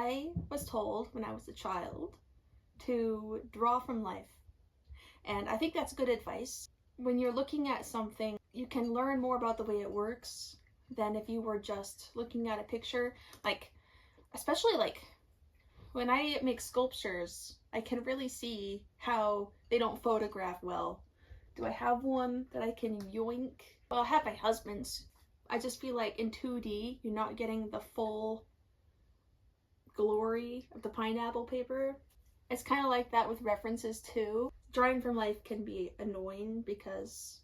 I was told when I was a child to draw from life. And I think that's good advice. When you're looking at something, you can learn more about the way it works than if you were just looking at a picture. Like, especially like when I make sculptures, I can really see how they don't photograph well. Do I have one that I can yoink? Well, I have my husband's. I just feel like in 2D, you're not getting the full glory of the pineapple paper. It's kind of like that with references too. Drawing from life can be annoying because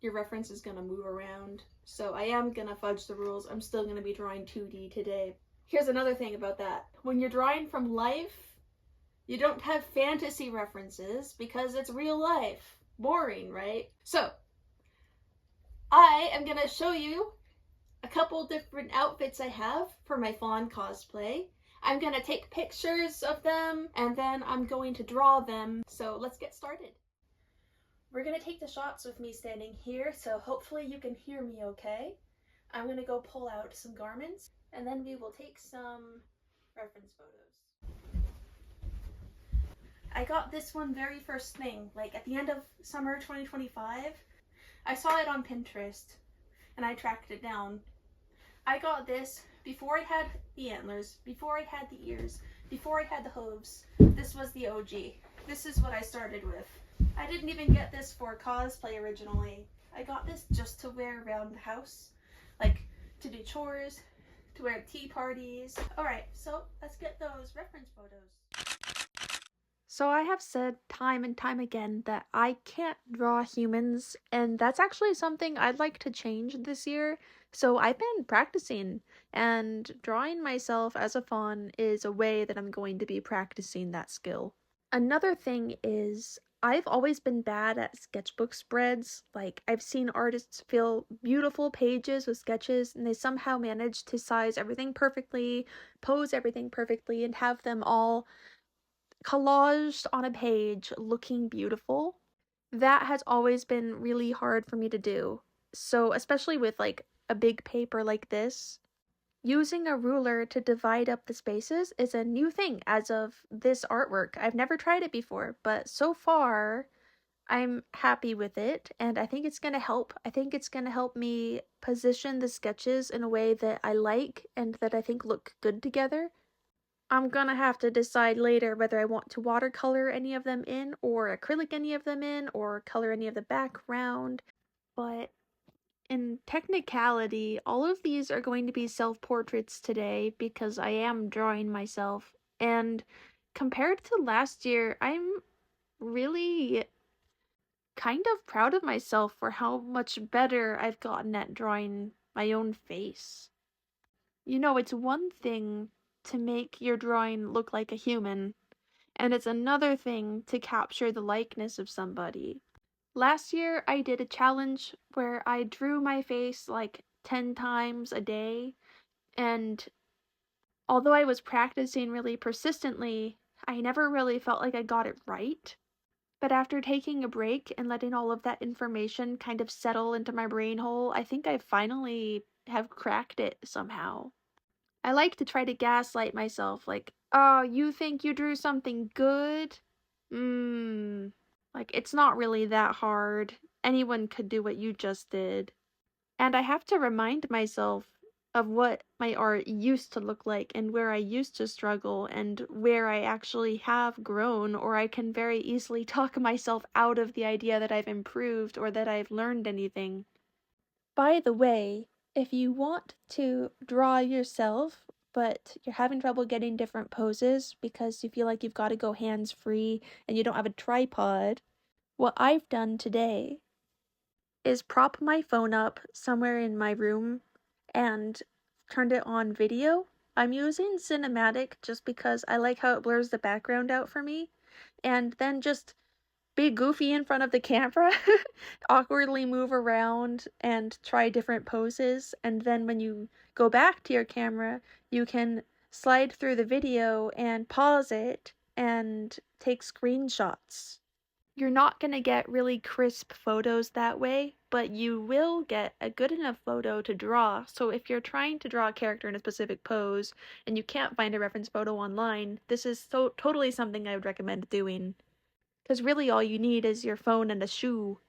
your reference is going to move around. So I am going to fudge the rules. I'm still going to be drawing 2D today. Here's another thing about that. When you're drawing from life, you don't have fantasy references because it's real life. Boring, right? So I am going to show you a couple different outfits I have for my faun cosplay. I'm going to take pictures of them and then I'm going to draw them. So let's get started. We're going to take the shots with me standing here, so hopefully you can hear me okay. I'm going to go pull out some garments and then we will take some reference photos. I got this one very first thing, like at the end of summer 2025. I saw it on Pinterest and I tracked it down. I got this before I had the antlers, before I had the ears, before I had the hooves. This was the OG. This is what I started with. I didn't even get this for cosplay originally. I got this just to wear around the house, like to do chores, to wear at tea parties. Alright, so let's get those reference photos. So I have said time and time again that I can't draw humans, and that's actually something I'd like to change this year. So I've been practicing, and drawing myself as a faun is a way that I'm going to be practicing that skill. Another thing is, I've always been bad at sketchbook spreads. Like, I've seen artists fill beautiful pages with sketches, and they somehow manage to size everything perfectly, pose everything perfectly, and have them all collaged on a page looking beautiful. That has always been really hard for me to do. So, especially with like a big paper like this, using a ruler to divide up the spaces is a new thing as of this artwork. I've never tried it before, but so far I'm happy with it and I think it's going to help. I think it's going to help me position the sketches in a way that I like and that I think look good together. I'm gonna have to decide later whether I want to watercolor any of them in, or acrylic any of them in, or color any of the background. But in technicality, all of these are going to be self-portraits today because I am drawing myself. And compared to last year, I'm really kind of proud of myself for how much better I've gotten at drawing my own face. You know, it's one thing to make your drawing look like a human, and it's another thing to capture the likeness of somebody. Last year, I did a challenge where I drew my face like 10 times a day, and although I was practicing really persistently, I never really felt like I got it right. But after taking a break and letting all of that information kind of settle into my brain hole, I think I finally have cracked it somehow. I like to try to gaslight myself, like, oh, you think you drew something good? Like, it's not really that hard. Anyone could do what you just did. And I have to remind myself of what my art used to look like and where I used to struggle and where I actually have grown, or I can very easily talk myself out of the idea that I've improved or that I've learned anything. By the way, if you want to draw yourself, but you're having trouble getting different poses because you feel like you've got to go hands-free and you don't have a tripod, what I've done today is prop my phone up somewhere in my room and turned it on video. I'm using cinematic just because I like how it blurs the background out for me, and then just be goofy in front of the camera, awkwardly move around and try different poses, and then when you go back to your camera, you can slide through the video and pause it and take screenshots. You're not going to get really crisp photos that way, but you will get a good enough photo to draw. So if you're trying to draw a character in a specific pose and you can't find a reference photo online, this is totally something I would recommend doing. Because really all you need is your phone and a shoe.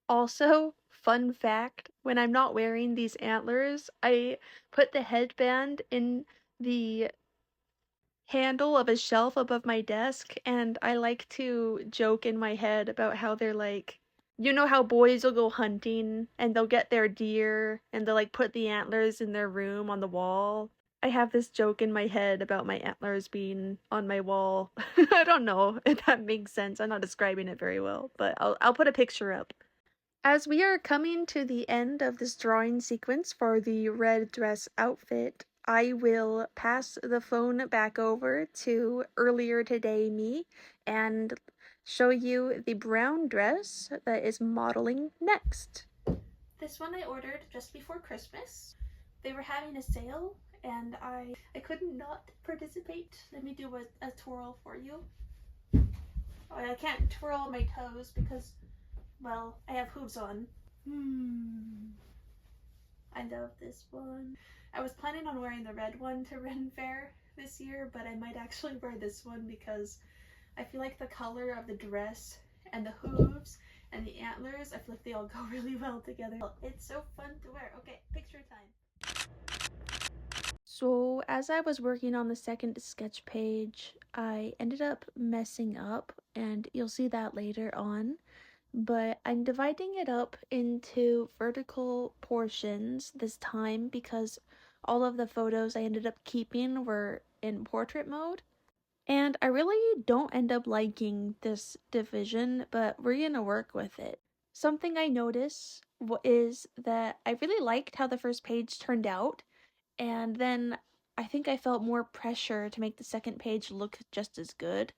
Also, fun fact, when I'm not wearing these antlers, I put the headband in the handle of a shelf above my desk, and I like to joke in my head about how they're like, you know how boys will go hunting and they'll get their deer and they'll like put the antlers in their room on the wall. I have this joke in my head about my antlers being on my wall. I don't know if that makes sense. I'm not describing it very well, but I'll put a picture up. As we are coming to the end of this drawing sequence for the red dress outfit, I will pass the phone back over to earlier today me and show you the brown dress that is modeling next. This one I ordered just before Christmas. They were having a sale and I couldn't not participate. Let me do a twirl for you. Oh, I can't twirl my toes because, well, I have hooves on. I love this one. I was planning on wearing the red one to Ren Fair this year, but I might actually wear this one because I feel like the color of the dress and the hooves and the antlers, I feel like they all go really well together. It's so fun to wear. Okay, picture time. So as I was working on the second sketch page, I ended up messing up, and you'll see that later on. But I'm dividing it up into vertical portions this time because all of the photos I ended up keeping were in portrait mode. And I really don't end up liking this division, but we're gonna work with it. Something I notice is that I really liked how the first page turned out, and then I think I felt more pressure to make the second page look just as good.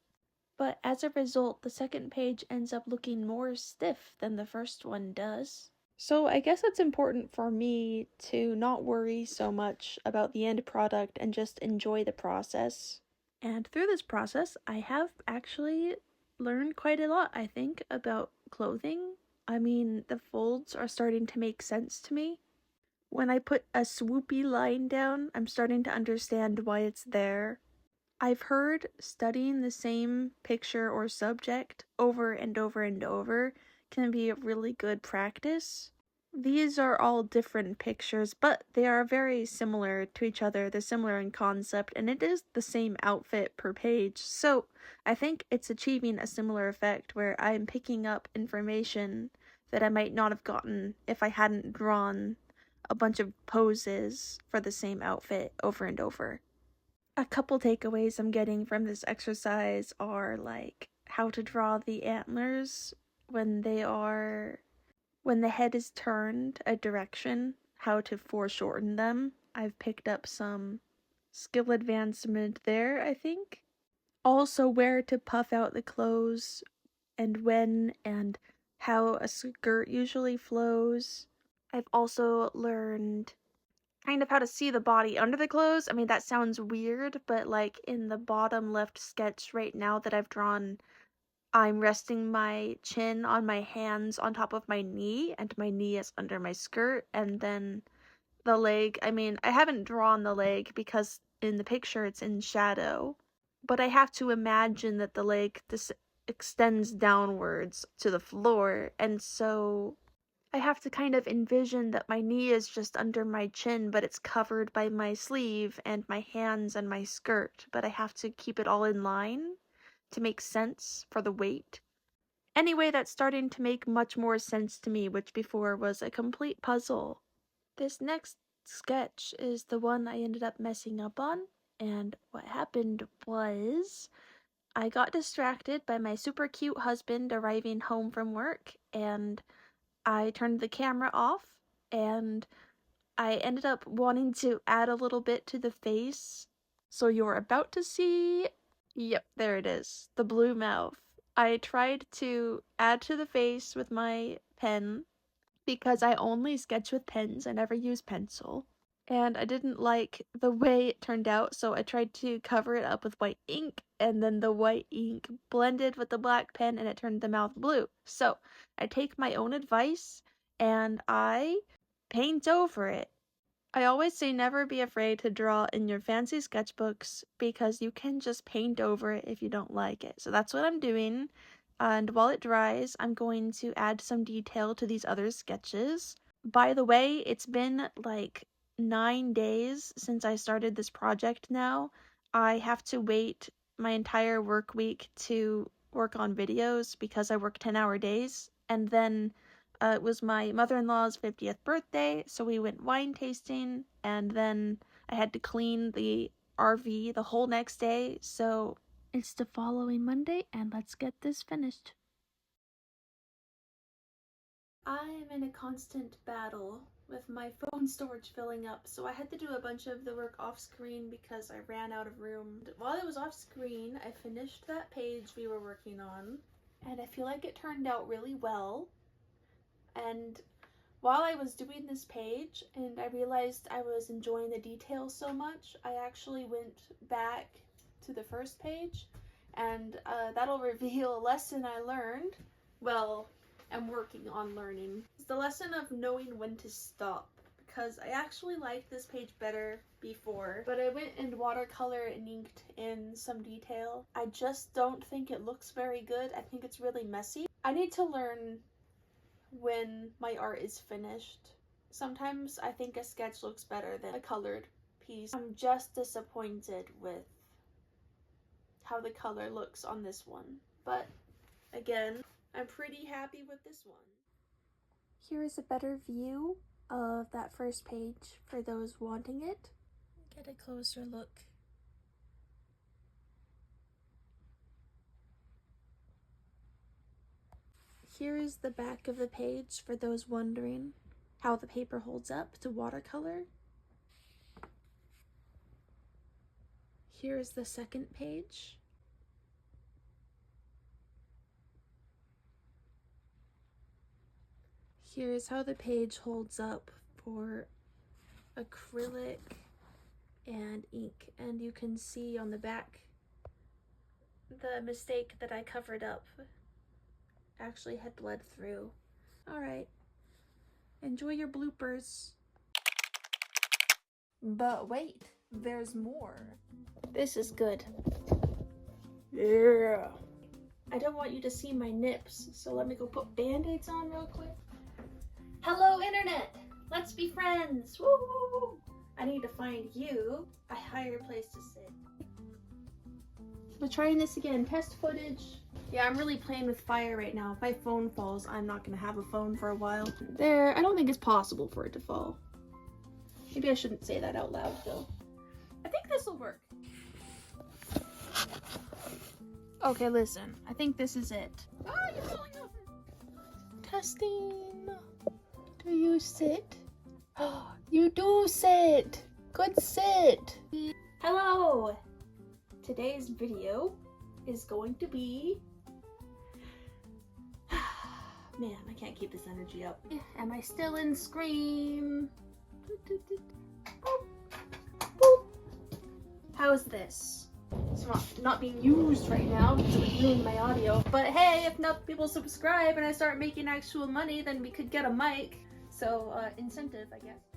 But as a result, the second page ends up looking more stiff than the first one does. So I guess it's important for me to not worry so much about the end product and just enjoy the process. And through this process, I have actually learned quite a lot, I think, about clothing. I mean, the folds are starting to make sense to me. When I put a swoopy line down, I'm starting to understand why it's there. I've heard studying the same picture or subject over and over and over can be a really good practice. These are all different pictures, but they are very similar to each other. They're similar in concept, and it is the same outfit per page. So I think it's achieving a similar effect where I'm picking up information that I might not have gotten if I hadn't drawn a bunch of poses for the same outfit over and over. A couple takeaways I'm getting from this exercise are like how to draw the antlers when when the head is turned a direction, how to foreshorten them. I've picked up some skill advancement there, I think. Also, where to puff out the clothes and when, and how a skirt usually flows. I've also learned kind of how to see the body under the clothes. I mean, that sounds weird, but like in the bottom left sketch right now that I've drawn, I'm resting my chin on my hands on top of my knee, and my knee is under my skirt, and then the leg, I mean, I haven't drawn the leg because in the picture it's in shadow, but I have to imagine that the leg this extends downwards to the floor, and so I have to kind of envision that my knee is just under my chin, but it's covered by my sleeve and my hands and my skirt, but I have to keep it all in line to make sense for the weight. Anyway, that's starting to make much more sense to me, which before was a complete puzzle. This next sketch is the one I ended up messing up on, and what happened was I got distracted by my super cute husband arriving home from work, and I turned the camera off, and I ended up wanting to add a little bit to the face. So you're about to see, yep, there it is, the blue mouth. I tried to add to the face with my pen because I only sketch with pens, I never use pencil. and I didn't like the way it turned out, so I tried to cover it up with white ink, and then the white ink blended with the black pen and it turned the mouth blue. So I take my own advice and I paint over it. I always say never be afraid to draw in your fancy sketchbooks because you can just paint over it if you don't like it. So that's what I'm doing. And while it dries, I'm going to add some detail to these other sketches. By the way, it's been like 9 days since I started this project now. I have to wait my entire work week to work on videos because I work 10-hour days. And then it was my mother-in-law's 50th birthday, so we went wine tasting, and then I had to clean the RV the whole next day, so it's the following Monday, and let's get this finished. I am in a constant battle with my phone storage filling up, so I had to do a bunch of the work off screen because I ran out of room. While I was off screen, I finished that page we were working on, and I feel like it turned out really well. And while I was doing this page and I realized I was enjoying the details so much, I actually went back to the first page, and that'll reveal a lesson I learned. Well, I'm working on learning. It's the lesson of knowing when to stop, because I actually liked this page better before, but I went and watercolor and inked in some detail. I just don't think it looks very good. I think it's really messy. I need to learn when my art is finished. Sometimes I think a sketch looks better than a colored piece. I'm just disappointed with how the color looks on this one, but again, I'm pretty happy with this one. Here is a better view of that first page for those wanting it. Get a closer look. Here is the back of the page for those wondering how the paper holds up to watercolor. Here is the second page. Here is how the page holds up for acrylic and ink, and you can see on the back the mistake that I covered up actually had bled through. Alright, enjoy your bloopers. But wait, there's more. This is good. Yeah. I don't want you to see my nips, so let me go put band-aids on real quick. Hello, internet! Let's be friends! Woo, woo, woo. I need to find you a higher place to sit. We're trying this again. Test footage. Yeah, I'm really playing with fire right now. If my phone falls, I'm not gonna have a phone for a while. There, I don't think it's possible for it to fall. Maybe I shouldn't say that out loud, though. I think this will work. Okay, listen. I think this is it. Oh, you're falling over. Testing. Do you sit? Oh, you do sit. Good sit. Hello. Today's video is going to be... Man, I can't keep this energy up. Am I still in Scream? How's this? It's not being used right now because it would ruin my audio. But hey, if enough people subscribe and I start making actual money, then we could get a mic. So, incentive, I guess.